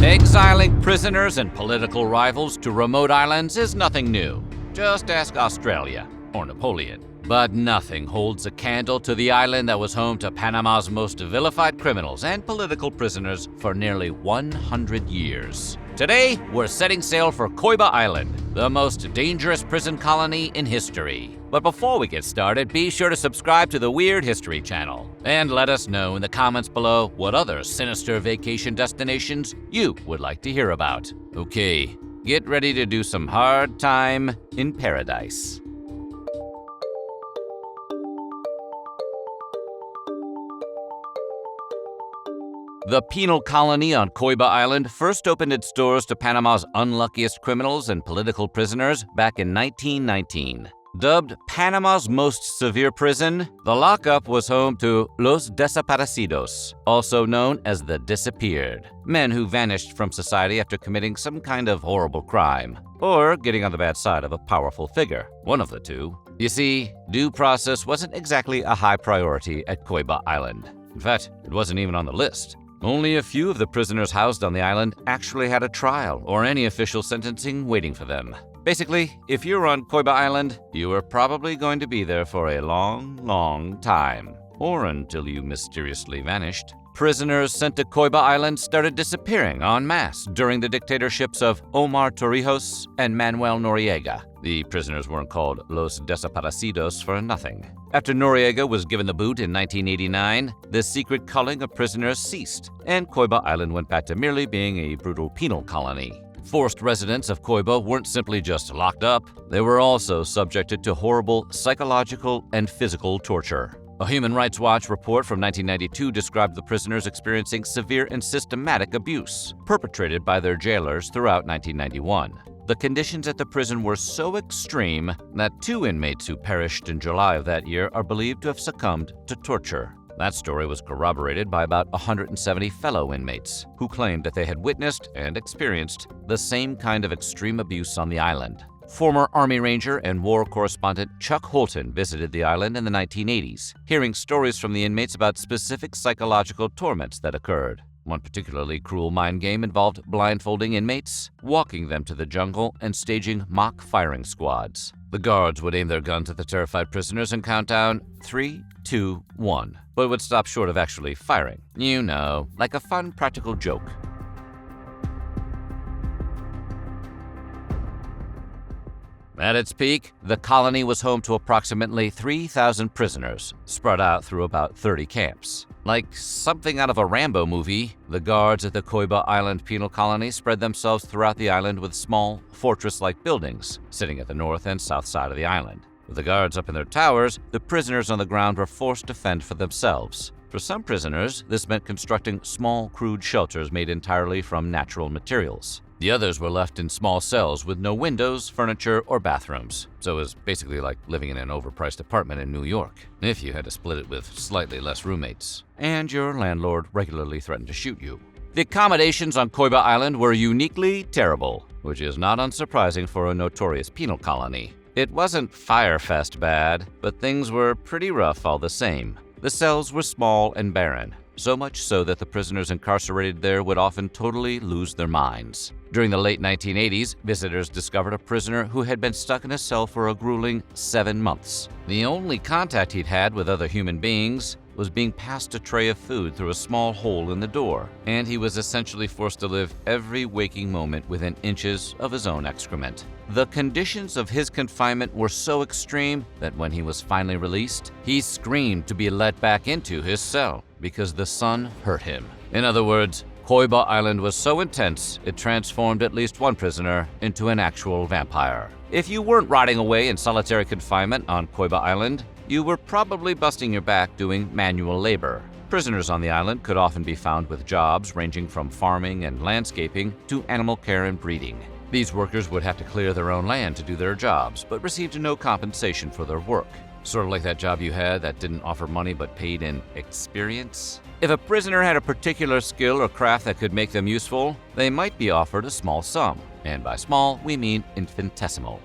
Exiling prisoners and political rivals to remote islands is nothing new. Just ask Australia or Napoleon. But nothing holds a candle to the island that was home to Panama's most vilified criminals and political prisoners for nearly 100 years. Today, we're setting sail for Coiba Island, the most dangerous prison colony in history. But before we get started, be sure to subscribe to the Weird History channel and let us know in the comments below what other sinister vacation destinations you would like to hear about. Okay, get ready to do some hard time in paradise. The penal colony on Coiba Island first opened its doors to Panama's unluckiest criminals and political prisoners back in 1919. Dubbed Panama's most severe prison, the lockup was home to Los Desaparecidos, also known as the Disappeared, men who vanished from society after committing some kind of horrible crime, or getting on the bad side of a powerful figure, one of the two. You see, due process wasn't exactly a high priority at Coiba Island. In fact, it wasn't even on the list. Only a few of the prisoners housed on the island actually had a trial or any official sentencing waiting for them. Basically, if you're on Coiba Island, you are probably going to be there for a long, long time, or until you mysteriously vanished. Prisoners sent to Coiba Island started disappearing en masse during the dictatorships of Omar Torrijos and Manuel Noriega. The prisoners weren't called Los Desaparecidos for nothing. After Noriega was given the boot in 1989, the secret culling of prisoners ceased, and Coiba Island went back to merely being a brutal penal colony. Forced residents of Coiba weren't simply just locked up, they were also subjected to horrible psychological and physical torture. A Human Rights Watch report from 1992 described the prisoners experiencing severe and systematic abuse, perpetrated by their jailers throughout 1991. The conditions at the prison were so extreme that 2 inmates who perished in July of that year are believed to have succumbed to torture. That story was corroborated by about 170 fellow inmates, who claimed that they had witnessed and experienced the same kind of extreme abuse on the island. Former Army Ranger and war correspondent Chuck Holton visited the island in the 1980s, hearing stories from the inmates about specific psychological torments that occurred. One particularly cruel mind game involved blindfolding inmates, walking them to the jungle, and staging mock firing squads. The guards would aim their guns at the terrified prisoners and count down 3, 2, 1, but would stop short of actually firing. You know, like a fun practical joke. At its peak, the colony was home to approximately 3,000 prisoners, spread out through about 30 camps. Like something out of a Rambo movie, the guards at the Coiba Island penal colony spread themselves throughout the island with small, fortress-like buildings, sitting at the north and south side of the island. With the guards up in their towers, the prisoners on the ground were forced to fend for themselves. For some prisoners, this meant constructing small, crude shelters made entirely from natural materials. The others were left in small cells with no windows, furniture, or bathrooms. So it was basically like living in an overpriced apartment in New York, if you had to split it with slightly less roommates. And your landlord regularly threatened to shoot you. The accommodations on Coiba Island were uniquely terrible, which is not unsurprising for a notorious penal colony. It wasn't Firefest bad, but things were pretty rough all the same. The cells were small and barren, so much so that the prisoners incarcerated there would often totally lose their minds. During the late 1980s, visitors discovered a prisoner who had been stuck in a cell for a grueling 7 months. The only contact he'd had with other human beings was being passed a tray of food through a small hole in the door, and he was essentially forced to live every waking moment within inches of his own excrement. The conditions of his confinement were so extreme that when he was finally released, he screamed to be let back into his cell because the sun hurt him. In other words, Coiba Island was so intense, it transformed at least one prisoner into an actual vampire. If you weren't rotting away in solitary confinement on Coiba Island, you were probably busting your back doing manual labor. Prisoners on the island could often be found with jobs ranging from farming and landscaping to animal care and breeding. These workers would have to clear their own land to do their jobs, but received no compensation for their work. Sort of like that job you had that didn't offer money but paid in experience. If a prisoner had a particular skill or craft that could make them useful, they might be offered a small sum. And by small, we mean infinitesimal.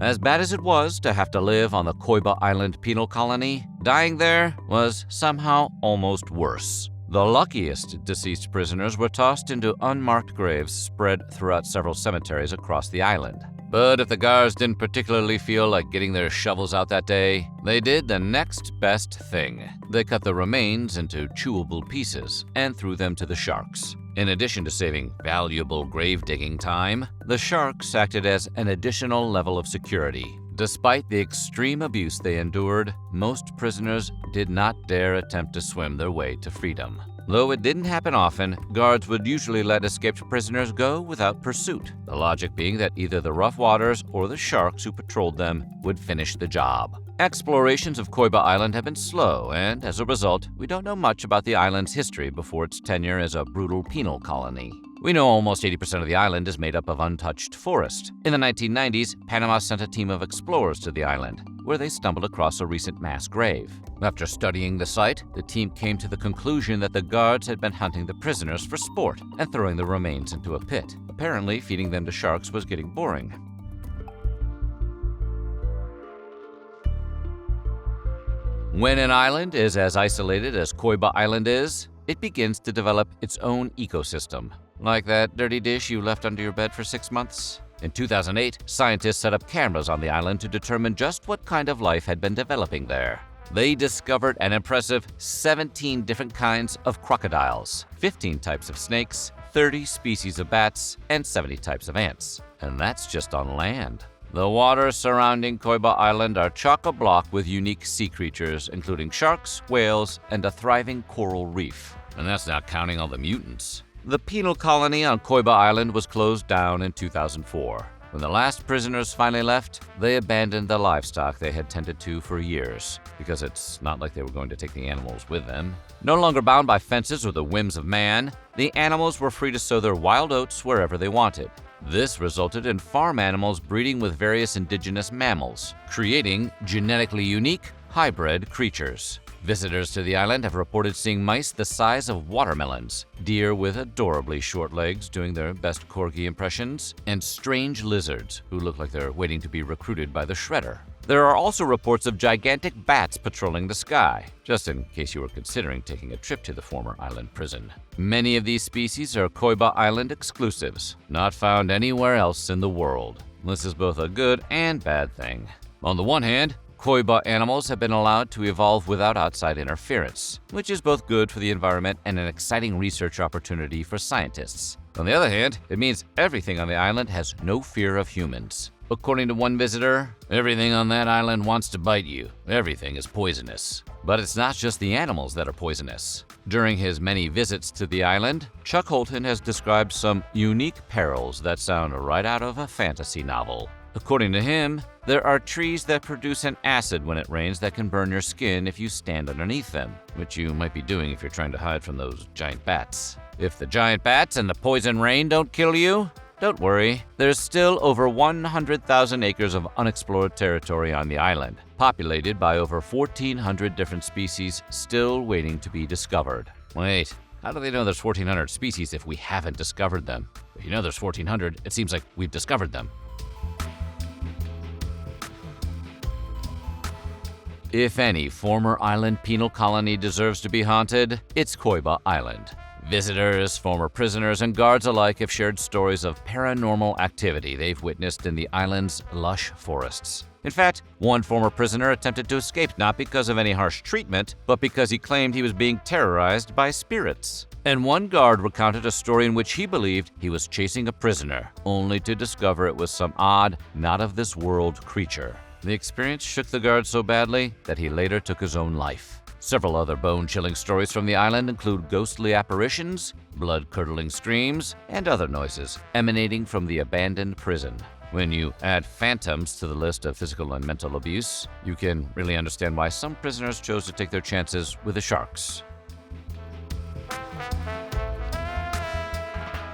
As bad as it was to have to live on the Coiba Island penal colony, dying there was somehow almost worse. The luckiest deceased prisoners were tossed into unmarked graves spread throughout several cemeteries across the island. But if the guards didn't particularly feel like getting their shovels out that day, they did the next best thing. They cut the remains into chewable pieces and threw them to the sharks. In addition to saving valuable grave-digging time, the sharks acted as an additional level of security. Despite the extreme abuse they endured, most prisoners did not dare attempt to swim their way to freedom. Though it didn't happen often, guards would usually let escaped prisoners go without pursuit, the logic being that either the rough waters or the sharks who patrolled them would finish the job. Explorations of Coiba Island have been slow, and as a result, we don't know much about the island's history before its tenure as a brutal penal colony. We know almost 80% of the island is made up of untouched forest. In the 1990s, Panama sent a team of explorers to the island, where they stumbled across a recent mass grave. After studying the site, the team came to the conclusion that the guards had been hunting the prisoners for sport and throwing the remains into a pit. Apparently, feeding them to sharks was getting boring. When an island is as isolated as Coiba Island is, it begins to develop its own ecosystem. Like that dirty dish you left under your bed for 6 months? In 2008, scientists set up cameras on the island to determine just what kind of life had been developing there. They discovered an impressive 17 different kinds of crocodiles, 15 types of snakes, 30 species of bats, and 70 types of ants. And that's just on land. The waters surrounding Coiba Island are chock-a-block with unique sea creatures, including sharks, whales, and a thriving coral reef. And that's not counting all the mutants. The penal colony on Coiba Island was closed down in 2004. When the last prisoners finally left, they abandoned the livestock they had tended to for years, because it's not like they were going to take the animals with them. No longer bound by fences or the whims of man, the animals were free to sow their wild oats wherever they wanted. This resulted in farm animals breeding with various indigenous mammals, creating genetically unique, hybrid creatures. Visitors to the island have reported seeing mice the size of watermelons, deer with adorably short legs doing their best corgi impressions, and strange lizards who look like they're waiting to be recruited by the shredder. There are also reports of gigantic bats patrolling the sky, just in case you were considering taking a trip to the former island prison. Many of these species are Coiba Island exclusives, not found anywhere else in the world. This is both a good and bad thing. On the one hand, Coiba animals have been allowed to evolve without outside interference, which is both good for the environment and an exciting research opportunity for scientists. On the other hand, it means everything on the island has no fear of humans. According to one visitor, everything on that island wants to bite you. Everything is poisonous. But it's not just the animals that are poisonous. During his many visits to the island, Chuck Holton has described some unique perils that sound right out of a fantasy novel. According to him, there are trees that produce an acid when it rains that can burn your skin if you stand underneath them, which you might be doing if you're trying to hide from those giant bats. If the giant bats and the poison rain don't kill you, don't worry. There's still over 100,000 acres of unexplored territory on the island, populated by over 1,400 different species still waiting to be discovered. Wait, how do they know there's 1,400 species if we haven't discovered them? If you know there's 1,400, it seems like we've discovered them. If any former island penal colony deserves to be haunted, it's Coiba Island. Visitors, former prisoners, and guards alike have shared stories of paranormal activity they've witnessed in the island's lush forests. In fact, one former prisoner attempted to escape not because of any harsh treatment, but because he claimed he was being terrorized by spirits. And one guard recounted a story in which he believed he was chasing a prisoner, only to discover it was some odd, not-of-this-world creature. The experience shook the guard so badly that he later took his own life. Several other bone-chilling stories from the island include ghostly apparitions, blood-curdling screams, and other noises emanating from the abandoned prison. When you add phantoms to the list of physical and mental abuse, you can really understand why some prisoners chose to take their chances with the sharks.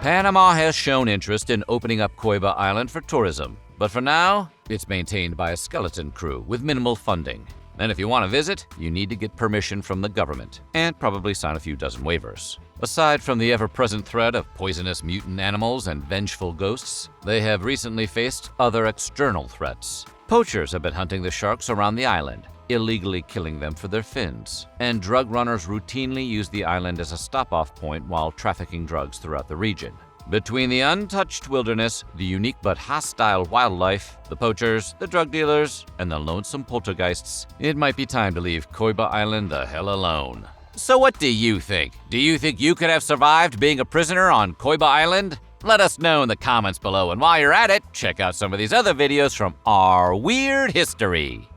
Panama has shown interest in opening up Coiba Island for tourism, but for now, it's maintained by a skeleton crew with minimal funding. And if you want to visit, you need to get permission from the government and probably sign a few dozen waivers. Aside from the ever-present threat of poisonous mutant animals and vengeful ghosts, they have recently faced other external threats. Poachers have been hunting the sharks around the island, illegally killing them for their fins. And drug runners routinely use the island as a stop-off point while trafficking drugs throughout the region. Between the untouched wilderness, the unique but hostile wildlife, the poachers, the drug dealers, and the lonesome poltergeists, it might be time to leave Coiba Island the hell alone. So what do you think? Do you think you could have survived being a prisoner on Coiba Island? Let us know in the comments below, and while you're at it, check out some of these other videos from our weird history.